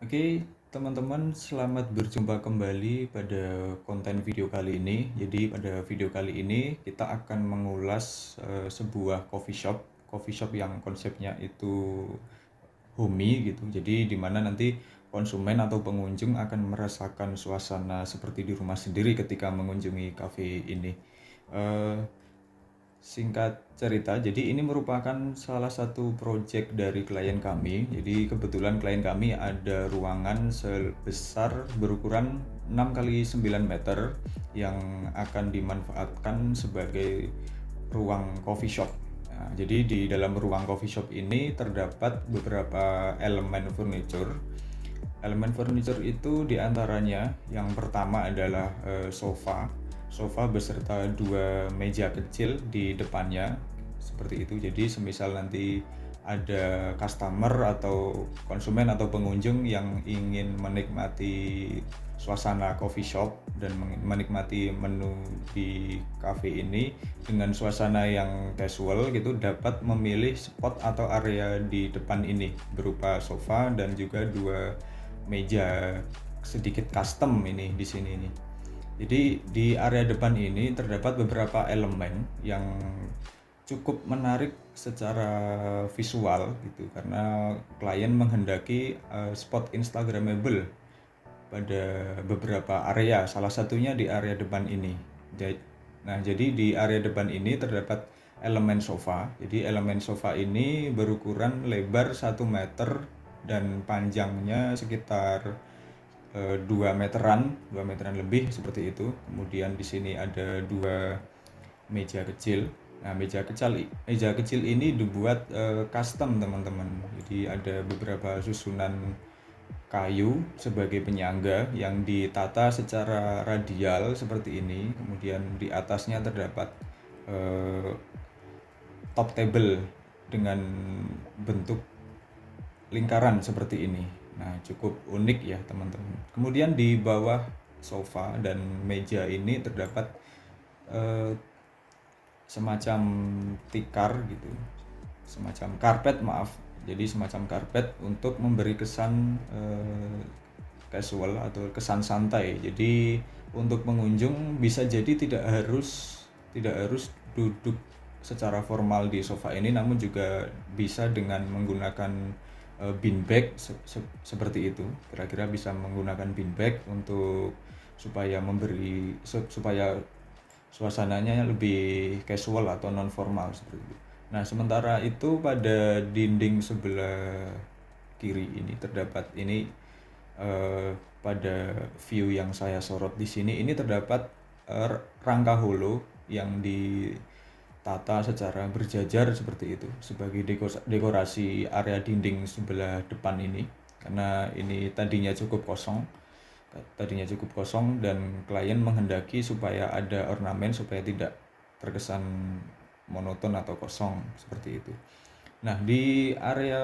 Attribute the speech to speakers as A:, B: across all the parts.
A: Oke, teman-teman, selamat berjumpa kembali pada konten video kali ini. Jadi pada video kali ini kita akan mengulas sebuah coffee shop yang konsepnya itu homey gitu. Jadi di mana nanti konsumen atau pengunjung akan merasakan suasana seperti di rumah sendiri ketika mengunjungi cafe ini. Eh, Singkat cerita, jadi ini merupakan salah satu proyek dari klien kami. Jadi kebetulan klien kami ada ruangan sebesar berukuran 6 kali 9 meter yang akan dimanfaatkan sebagai ruang coffee shop. Nah, jadi di dalam ruang coffee shop ini terdapat beberapa elemen furniture. Elemen furniture itu diantaranya yang pertama adalah sofa beserta dua meja kecil di depannya seperti itu. Jadi semisal nanti ada customer atau konsumen atau pengunjung yang ingin menikmati suasana coffee shop dan menikmati menu di cafe ini dengan suasana yang casual gitu, dapat memilih spot atau area di depan ini berupa sofa dan juga dua meja sedikit custom ini di sini nih. Jadi di area depan ini terdapat beberapa elemen yang cukup menarik secara visual gitu, karena klien menghendaki spot instagramable pada beberapa area, salah satunya di area depan ini. Nah, jadi di area depan ini terdapat elemen sofa. Jadi elemen sofa ini berukuran lebar 1 meter dan panjangnya sekitar 2 meteran, 2 meteran lebih seperti itu. Kemudian di sini ada dua meja kecil. Nah, meja kecil ini dibuat custom, teman-teman. Jadi ada beberapa susunan kayu sebagai penyangga yang ditata secara radial seperti ini. Kemudian di atasnya terdapat eh, top table dengan bentuk lingkaran seperti ini. Nah, cukup unik ya, teman-teman. Kemudian di bawah sofa dan meja ini terdapat eh, semacam tikar gitu, semacam karpet, maaf. Jadi semacam karpet untuk memberi kesan casual atau kesan santai. Jadi untuk pengunjung bisa jadi tidak harus duduk secara formal di sofa ini, namun juga bisa dengan menggunakan beanbag seperti itu. Kira-kira bisa menggunakan beanbag untuk supaya suasananya lebih casual atau non formal seperti itu. Nah, sementara itu pada dinding sebelah kiri ini terdapat ini pada view yang saya sorot di sini, ini terdapat rangka holo yang ditata secara berjajar seperti itu sebagai dekorasi area dinding sebelah depan ini, karena ini tadinya cukup kosong dan klien menghendaki supaya ada ornamen supaya tidak terkesan monoton atau kosong seperti itu. Nah, di area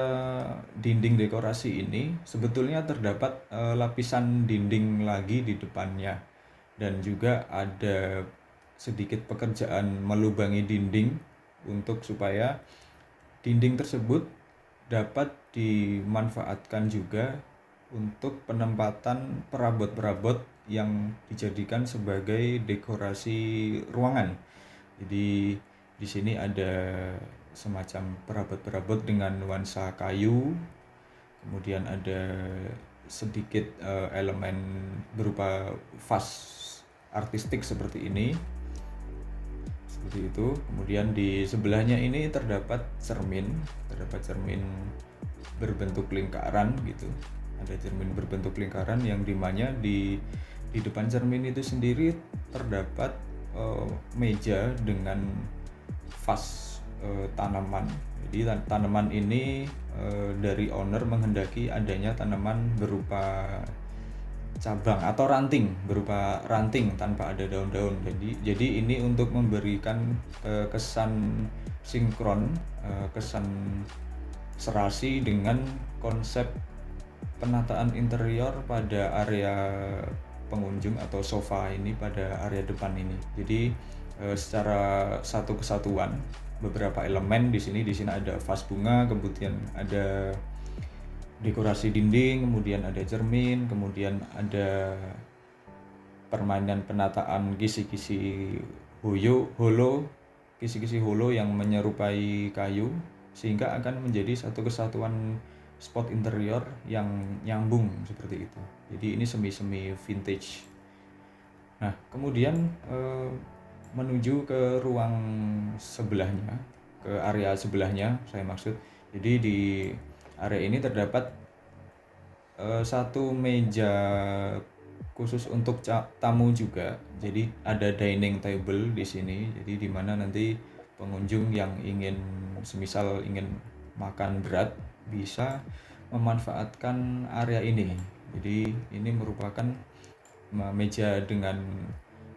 A: dinding dekorasi ini sebetulnya terdapat lapisan dinding lagi di depannya, dan juga ada sedikit pekerjaan melubangi dinding untuk supaya dinding tersebut dapat dimanfaatkan juga untuk penempatan perabot-perabot yang dijadikan sebagai dekorasi ruangan. Jadi di sini ada semacam perabot-perabot dengan nuansa kayu, kemudian ada sedikit elemen berupa vas artistik seperti ini, seperti itu. Kemudian di sebelahnya ini terdapat cermin berbentuk lingkaran gitu. Ada cermin berbentuk lingkaran yang dimana di depan cermin itu sendiri terdapat meja dengan vas tanaman. Jadi tanaman ini dari owner menghendaki adanya tanaman berupa cabang atau berupa ranting tanpa ada daun-daun. Jadi ini untuk memberikan kesan sinkron, kesan serasi dengan konsep penataan interior pada area pengunjung atau sofa ini pada area depan ini. Jadi secara satu kesatuan beberapa elemen di sini ada vas bunga, kemudian ada dekorasi dinding, kemudian ada cermin, kemudian ada permainan penataan kisi-kisi holo, kisi-kisi holo yang menyerupai kayu, sehingga akan menjadi satu kesatuan spot interior yang nyambung seperti itu. Jadi ini semi-semi vintage. Nah, kemudian menuju ke ruang sebelahnya, ke area sebelahnya saya maksud. Jadi di area ini terdapat satu meja khusus untuk tamu juga. Jadi ada dining table di sini. Jadi di mana nanti pengunjung yang ingin semisal ingin makan berat bisa memanfaatkan area ini. Jadi ini merupakan meja dengan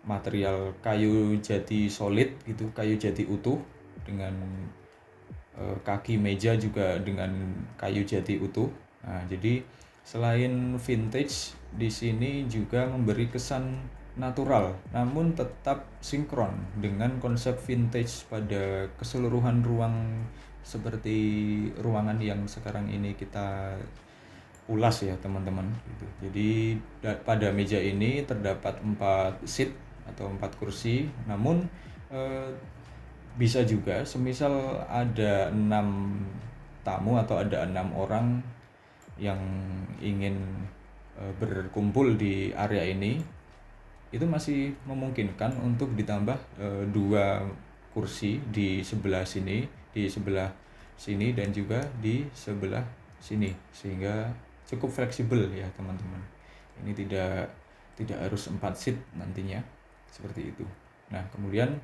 A: material kayu jati solid gitu, kayu jati utuh, dengan kaki meja juga dengan kayu jati utuh. Nah, jadi selain vintage, di sini juga memberi kesan natural, namun tetap sinkron dengan konsep vintage pada keseluruhan ruang seperti ruangan yang sekarang ini kita ulas ya teman-teman. Gitu. Jadi pada meja ini terdapat 4 seat atau 4 kursi, namun bisa juga semisal ada 6 tamu atau ada 6 orang yang ingin berkumpul di area ini, itu masih memungkinkan untuk ditambah 2 kursi di sebelah sini, dan juga di sebelah sini, sehingga cukup fleksibel ya teman-teman. Ini tidak harus 4 seat nantinya seperti itu. Nah, kemudian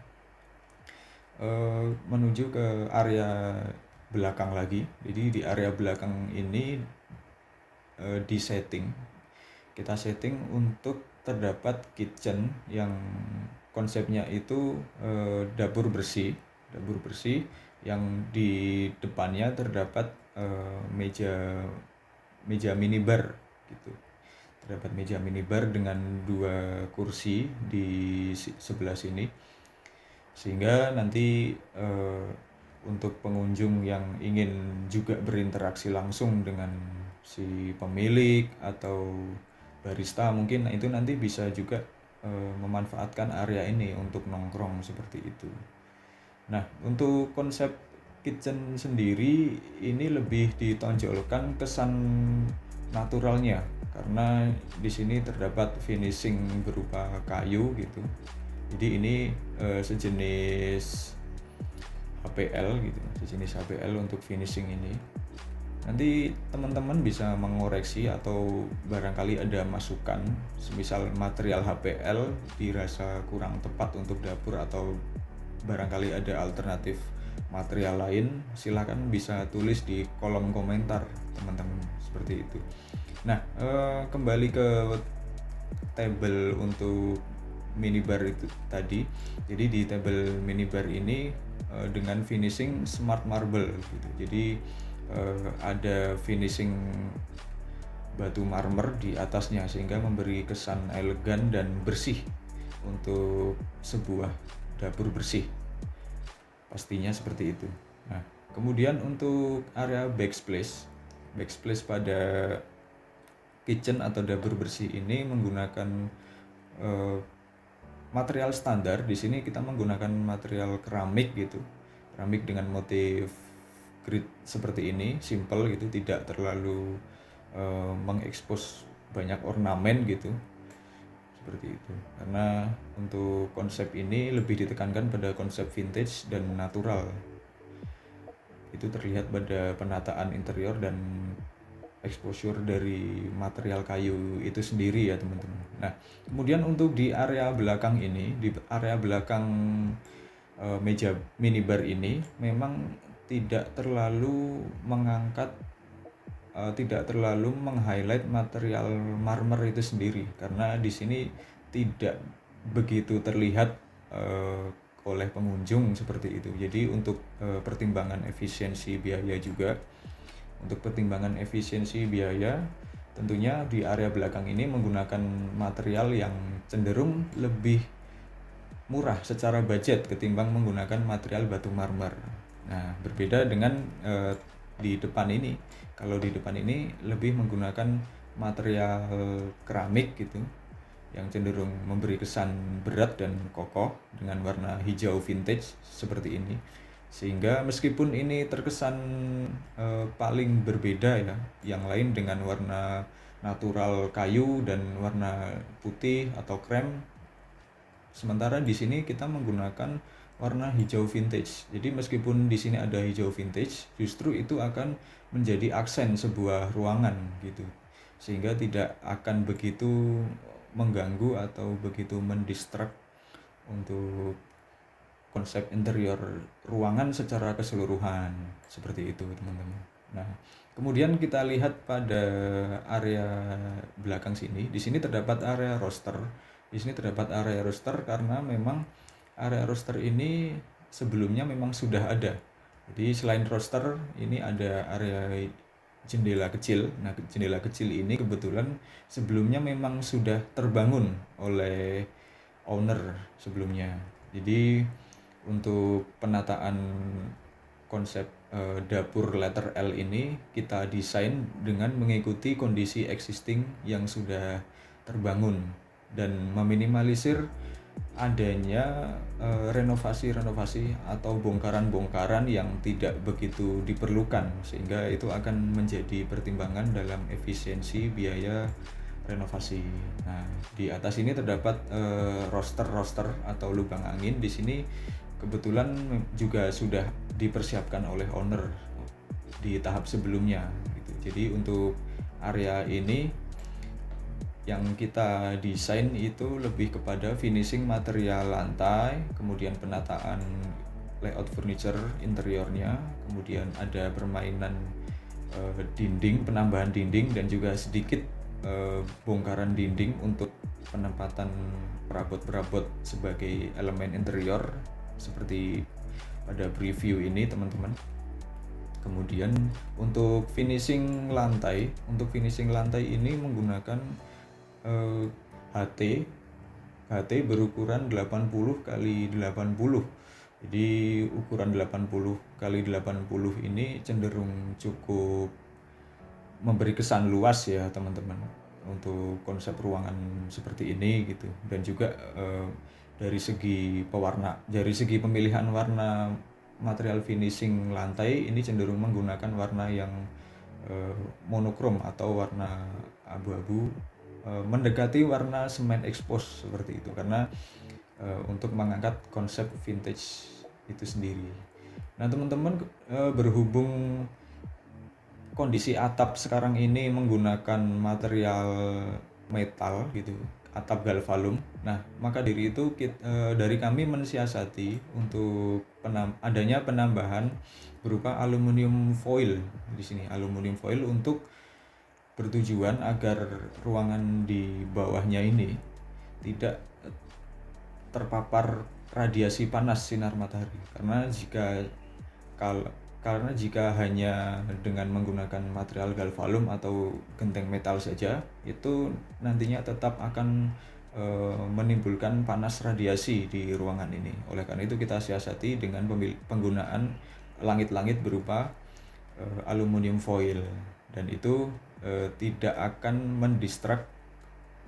A: menuju ke area belakang lagi. Jadi di area belakang ini kita setting untuk terdapat kitchen yang konsepnya itu dapur bersih yang di depannya terdapat meja minibar gitu. Terdapat meja minibar dengan 2 kursi di sebelah sini, sehingga nanti untuk pengunjung yang ingin juga berinteraksi langsung dengan si pemilik atau barista mungkin, itu nanti bisa juga memanfaatkan area ini untuk nongkrong seperti itu. Nah, untuk konsep kitchen sendiri ini lebih ditonjolkan kesan naturalnya, karena di sini terdapat finishing berupa kayu gitu. Jadi ini sejenis HPL gitu, sejenis HPL untuk finishing ini. Nanti teman-teman bisa mengoreksi atau barangkali ada masukan, semisal material HPL dirasa kurang tepat untuk dapur atau barangkali ada alternatif material lain, silakan bisa tulis di kolom komentar teman-teman, seperti itu. Nah, kembali ke table untuk minibar itu tadi. Jadi di table minibar ini dengan finishing smart marble gitu. Jadi ada finishing batu marmer di atasnya, sehingga memberi kesan elegan dan bersih untuk sebuah dapur bersih. Pastinya seperti itu. Nah, kemudian untuk area backsplace pada kitchen atau dapur bersih ini menggunakan material standar. Di sini kita menggunakan material keramik gitu. Keramik dengan motif grid seperti ini, simple gitu, tidak terlalu mengekspos banyak ornamen gitu. Seperti itu. Karena untuk konsep ini lebih ditekankan pada konsep vintage dan natural. Itu terlihat pada penataan interior dan exposure dari material kayu itu sendiri ya teman-teman. Nah, kemudian untuk di area belakang ini, di area belakang meja minibar ini memang tidak terlalu meng-highlight material marmer itu sendiri, karena di sini tidak begitu terlihat oleh pengunjung seperti itu. Jadi untuk pertimbangan efisiensi biaya tentunya di area belakang ini menggunakan material yang cenderung lebih murah secara budget ketimbang menggunakan material batu marmer. Nah, berbeda dengan di depan ini, Kalau di depan ini lebih menggunakan material keramik gitu, yang cenderung memberi kesan berat dan kokoh dengan warna hijau vintage seperti ini. Sehingga meskipun ini terkesan paling berbeda ya, yang lain dengan warna natural kayu dan warna putih atau krem. Sementara di sini kita menggunakan warna hijau vintage. Jadi meskipun di sini ada hijau vintage, justru itu akan menjadi aksen sebuah ruangan gitu. Sehingga tidak akan begitu mengganggu atau begitu mendistrak untuk konsep interior ruangan secara keseluruhan, seperti itu teman-teman. Nah, kemudian kita lihat pada area belakang sini. Di sini terdapat area roster. Di sini terdapat area roster karena memang area roster ini sebelumnya memang sudah ada. Jadi selain roster ini ada area jendela kecil. Nah, jendela kecil ini kebetulan sebelumnya memang sudah terbangun oleh owner sebelumnya. Jadi untuk penataan konsep dapur letter L ini kita desain dengan mengikuti kondisi existing yang sudah terbangun dan meminimalisir adanya renovasi-renovasi atau bongkaran-bongkaran yang tidak begitu diperlukan, sehingga itu akan menjadi pertimbangan dalam efisiensi biaya renovasi. Nah, di atas ini terdapat roster-roster atau lubang angin. Di sini kebetulan juga sudah dipersiapkan oleh owner di tahap sebelumnya gitu. Jadi untuk area ini yang kita desain itu lebih kepada finishing material lantai, kemudian penataan layout furniture interiornya, kemudian ada permainan dinding, penambahan dinding, dan juga sedikit bongkaran dinding untuk penempatan perabot-perabot sebagai elemen interior seperti pada preview ini teman-teman. Kemudian untuk finishing lantai ini menggunakan HT berukuran 80 kali 80. Jadi ukuran 80 kali 80 ini cenderung cukup memberi kesan luas ya teman-teman untuk konsep ruangan seperti ini gitu. Dan juga dari segi pemilihan warna material finishing lantai ini cenderung menggunakan warna yang monokrom atau warna abu-abu, mendekati warna semen expose seperti itu, karena untuk mengangkat konsep vintage itu sendiri. Nah teman-teman, berhubung kondisi atap sekarang ini menggunakan material metal gitu, atap galvalum. Nah maka dari kami mensiasati untuk adanya penambahan berupa aluminium foil di sini, aluminium foil untuk bertujuan agar ruangan di bawahnya ini tidak terpapar radiasi panas sinar matahari. Karena jika hanya dengan menggunakan material galvalum atau genteng metal saja, itu nantinya tetap akan menimbulkan panas radiasi di ruangan ini. Oleh karena itu kita siasati dengan penggunaan langit-langit berupa aluminium foil, dan itu tidak akan mendistrak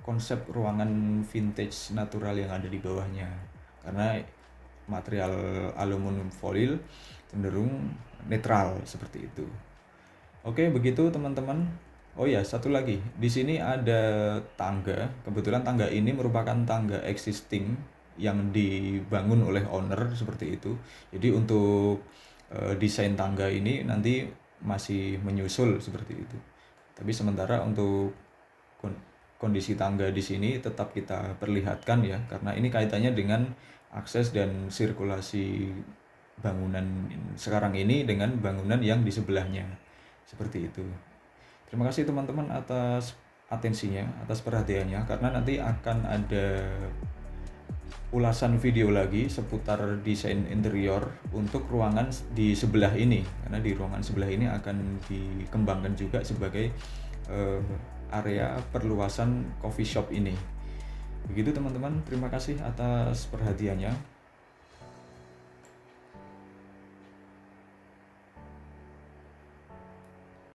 A: konsep ruangan vintage natural yang ada di bawahnya, karena material aluminium foil cenderung netral seperti itu. Oke, begitu teman-teman. Oh ya, satu lagi. Di sini ada tangga. Kebetulan tangga ini merupakan tangga existing yang dibangun oleh owner seperti itu. Jadi untuk desain tangga ini nanti masih menyusul seperti itu. Tapi sementara untuk kondisi tangga di sini tetap kita perlihatkan ya, karena ini kaitannya dengan akses dan sirkulasi bangunan sekarang ini dengan bangunan yang di sebelahnya. Seperti itu. Terima kasih teman-teman atas atensinya, atas perhatiannya, karena nanti akan ada ulasan video lagi seputar desain interior untuk ruangan di sebelah ini, karena di ruangan sebelah ini akan dikembangkan juga sebagai area perluasan coffee shop ini. Begitu teman-teman, terima kasih atas perhatiannya.